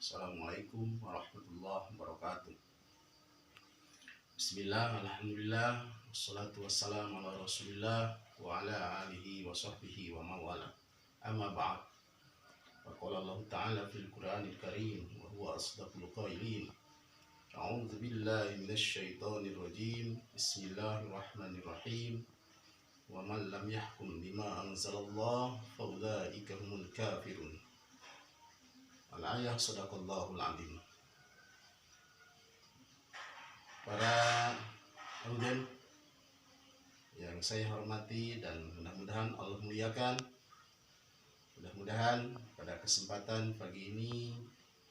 Assalamualaikum warahmatullahi wabarakatuh. Bismillah, alhamdulillah, wassalatu wassalamu ala rasulillah wa ala alihi wa sahbihi wa mawala. Amma ba'd. Wa qala Allah ta'ala fil Qur'anil Karim wa huwa asdaqul qailin. A'udzu billahi minasy syaithanir rajim. Bismillahirrahmanirrahim. Wa man lam yahkum bima anzalallah fa ulaika humul kafirun. Al-ayah sadaqallahul azim. Para audien yang saya hormati dan mudah-mudahan Allah muliakan. Mudah-mudahan pada kesempatan pagi ini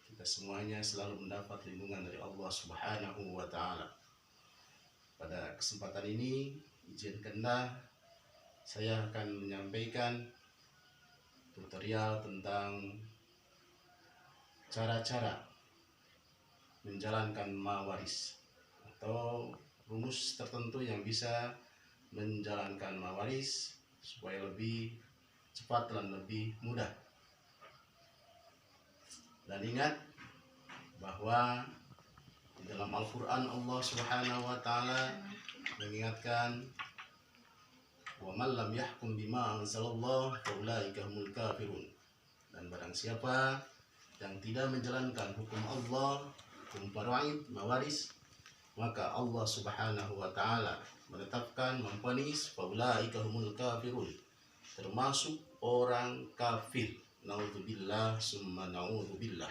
kita semuanya selalu mendapat lindungan dari Allah Subhanahu wa taala. Pada kesempatan ini izinkanlah saya akan menyampaikan tutorial tentang cara-cara menjalankan mawaris atau rumus tertentu yang bisa menjalankan mawaris supaya lebih cepat dan lebih mudah. Dan ingat bahwa di dalam Al-Quran Allah Subhanahu wa taala mengingatkan wa man lam yahkum bima anzalallah fa ulaika humul kafirun. Dan barang siapa yang tidak menjalankan hukum Allah, hukum faraid, mawaris, maka Allah Subhanahu wa taala menetapkan memvonis faulaika humul kafirun, termasuk orang kafir. Naudzubillah summa naudzubillah.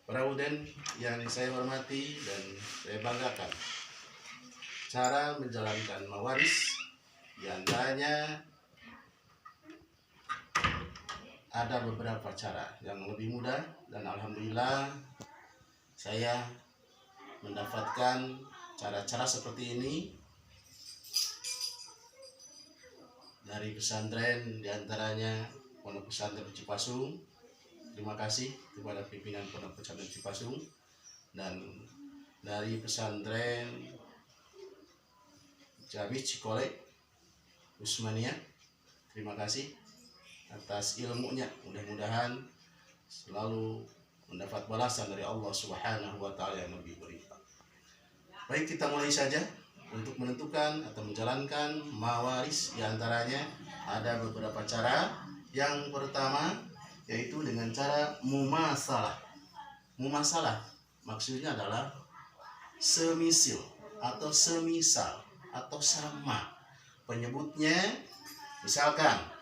Para audien yang saya hormati dan saya banggakan, cara menjalankan mawaris di antaranya ada beberapa cara yang lebih mudah, dan alhamdulillah saya mendapatkan cara-cara seperti ini dari pesantren, diantaranya Pondok Pesantren Cipasung. Terima kasih kepada pimpinan Pondok Pesantren Cipasung, dan dari pesantren Jami Cikole Usmania. Terima kasih atas ilmunya, mudah-mudahan selalu mendapat balasan dari Allah Subhanahu wa taala yang lebih berlimpah. Baik, kita mulai saja untuk menentukan atau menjalankan mawaris. Di antaranya ada beberapa cara. Yang pertama yaitu dengan cara mumasalah. Mumasalah maksudnya adalah semisil atau semisal atau sama penyebutnya. Misalkan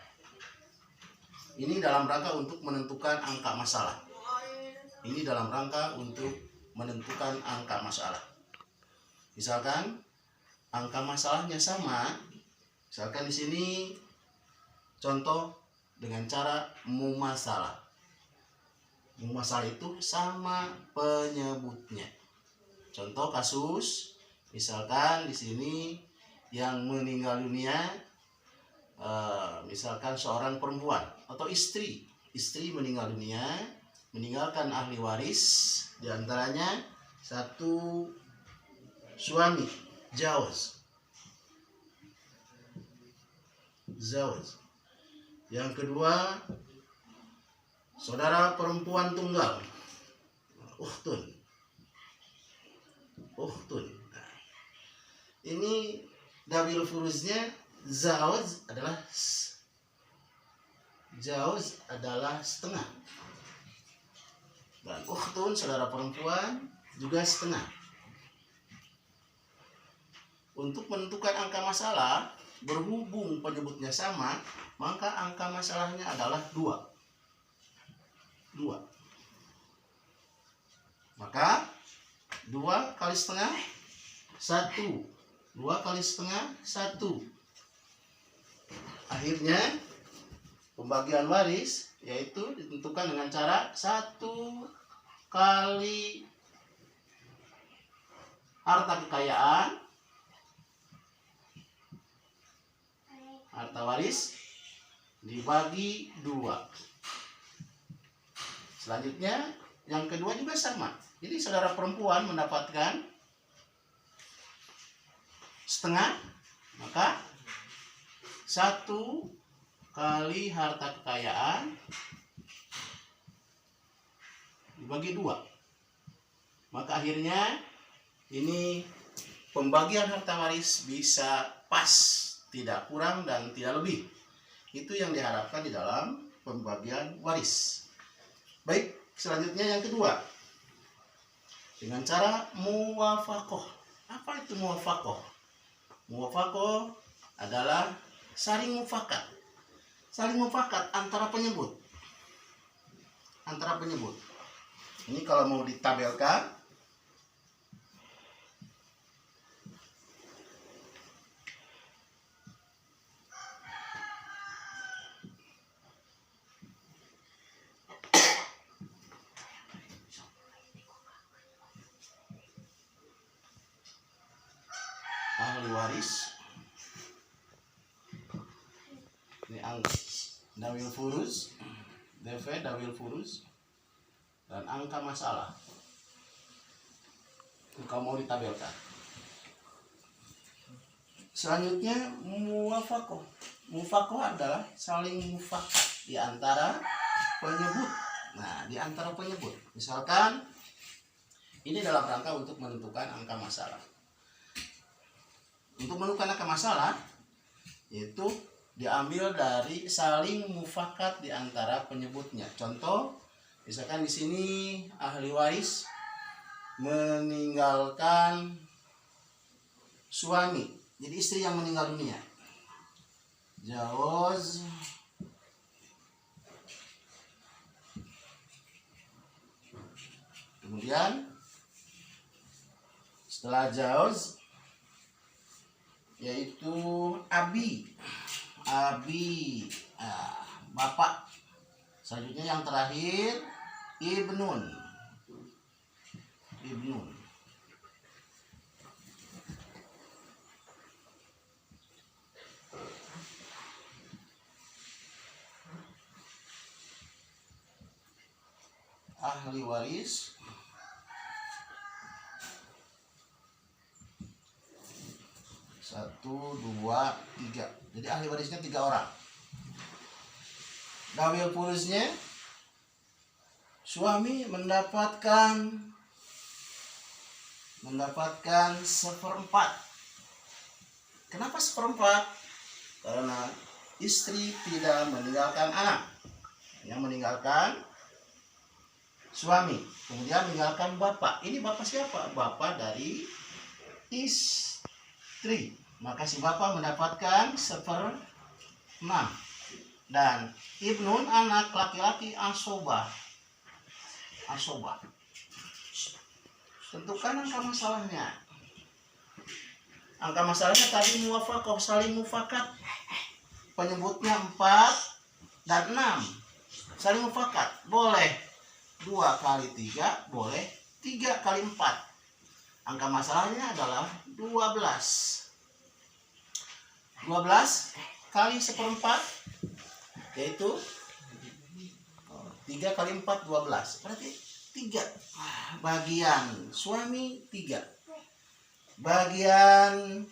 ini dalam rangka untuk menentukan angka masalah. Ini dalam rangka untuk menentukan angka masalah. Misalkan angka masalahnya sama. Misalkan di sini contoh dengan cara mumasalah. Mumasalah itu sama penyebutnya. Contoh kasus, misalkan di sini yang meninggal dunia, misalkan seorang perempuan atau istri meninggal dunia, meninggalkan ahli waris, diantaranya satu suami zawaj, yang kedua saudara perempuan tunggal, ukhtun. Nah, ini dabil furuznya zawaj adalah setengah, dan ukhtun saudara perempuan juga setengah. Untuk menentukan angka masalah, berhubung penyebutnya sama, maka angka masalahnya adalah 2. Maka 2 kali setengah 1. 2 kali setengah 1. Akhirnya pembagian waris yaitu ditentukan dengan cara 1 kali harta kekayaan, harta waris dibagi 2. Selanjutnya yang kedua juga sama. Jadi saudara perempuan mendapatkan setengah, maka 1 kali harta kekayaan dibagi 2. Maka akhirnya ini pembagian harta waris bisa pas, tidak kurang dan tidak lebih. Itu yang diharapkan di dalam pembagian waris. Baik, selanjutnya yang kedua, dengan cara muwafaqah. Apa itu muwafaqah? Muwafaqah adalah saling mufakat. Saling mufakat antara penyebut. Antara penyebut. Ini kalau mau ditabelkan, ahli waris, ini angka dawil furuz, DV dawil furuz, dan angka masalah. Itu kalau mau ditabelkan. Selanjutnya muwafaqah. Muwafaqah adalah saling mufakat di antara penyebut. Nah, di antara penyebut. Misalkan ini dalam rangka untuk menentukan angka masalah. Untuk menentukan angka masalah itu diambil dari saling mufakat di antara penyebutnya. Contoh, misalkan di sini ahli waris meninggalkan suami, jadi istri yang meninggal dunia. Jawaz kemudian setelah jawaz yaitu abi, bapak. Selanjutnya yang terakhir ibnun. Ahli waris satu, dua, tiga. Jadi ahli warisnya 3 orang. Dawil furuznya suami mendapatkan 1/4. Kenapa 1/4? Karena istri tidak meninggalkan anak, hanya meninggalkan suami, kemudian meninggalkan bapak. Ini bapak siapa? Bapak dari istri. Maka si bapak mendapatkan 1/6. Dan ibnun anak laki-laki asobah. Tentukan angka masalahnya. Angka masalahnya tadi muwafaqah, saling mufakat. Penyebutnya 4 dan 6. Saling mufakat. Boleh 2 kali 3, boleh 3 kali 4. Angka masalahnya adalah 12. 12 kali 1/4 yaitu 3 kali 4, 12. Berarti 3. Bagian suami 3. Bagian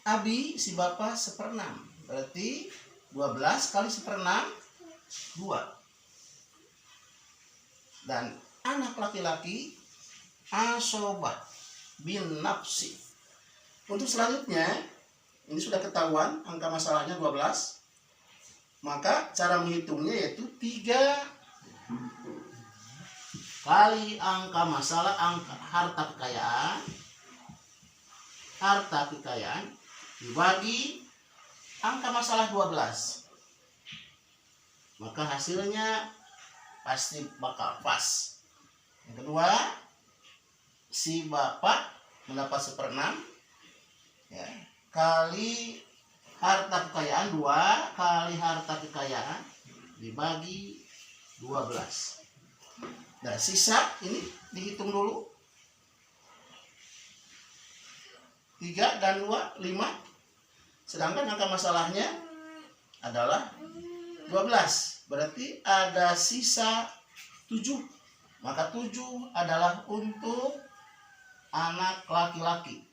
abi si bapak 1/6. Berarti 12 kali 1/6, 2. Dan anak laki-laki asobah bin nafsi. Untuk selanjutnya, ini sudah ketahuan angka masalahnya 12. Maka cara menghitungnya yaitu 3 kali angka masalah, angka harta kekayaan dibagi angka masalah 12. Maka hasilnya pasti bakal pas. Yang kedua, si bapak mendapat 1/6 ya, kali harta kekayaan, 2 kali harta kekayaan dibagi 12. Nah, sisa ini dihitung dulu. 3 dan 2, 5. Sedangkan angka masalahnya adalah 12. Berarti ada sisa 7. Maka 7 adalah untuk anak laki-laki.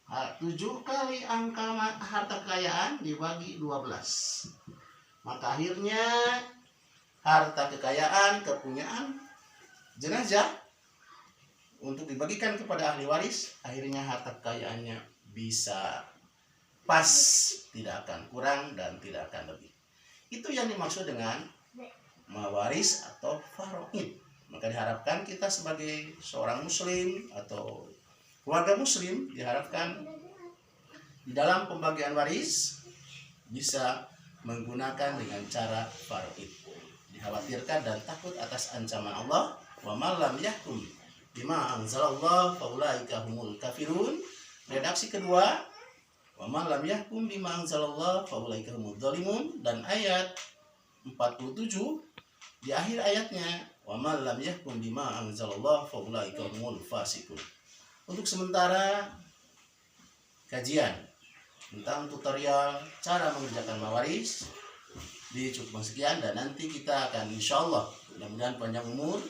7 kali angka harta kekayaan dibagi 12. Maka akhirnya harta kekayaan, kepunyaan jenazah untuk dibagikan kepada ahli waris, akhirnya harta kekayaannya bisa pas, tidak akan kurang dan tidak akan lebih. Itu yang dimaksud dengan mawaris atau faraid. Maka diharapkan kita sebagai seorang muslim atau keluarga muslim diharapkan di dalam pembagian waris bisa menggunakan dengan cara faraid. Dikhawatirkan dan takut atas ancaman Allah, wa man lam yahkum bima anzalallah faulaika humul kafirun. Redaksi kedua, wa man lam yahkum bima anzalallah faulaika humudz zalimun, dan ayat 47 di akhir ayatnya, wa man lam yahkum bima anzalallah faulaika humul fasiqun. Untuk sementara kajian tentang tutorial cara mengerjakan mawaris cukup sekian, dan nanti kita akan insyaallah mudah-mudahan panjang umur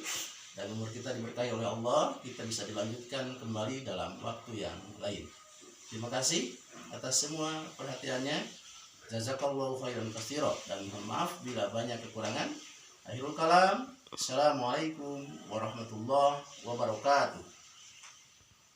dan umur kita diberkahi oleh Allah, kita bisa dilanjutkan kembali dalam waktu yang lain. Terima kasih atas semua perhatiannya. Jazakallahu khairan katsira, dan mohon maaf bila banyak kekurangan. Akhirul kalam. Assalamualaikum warahmatullahi wabarakatuh.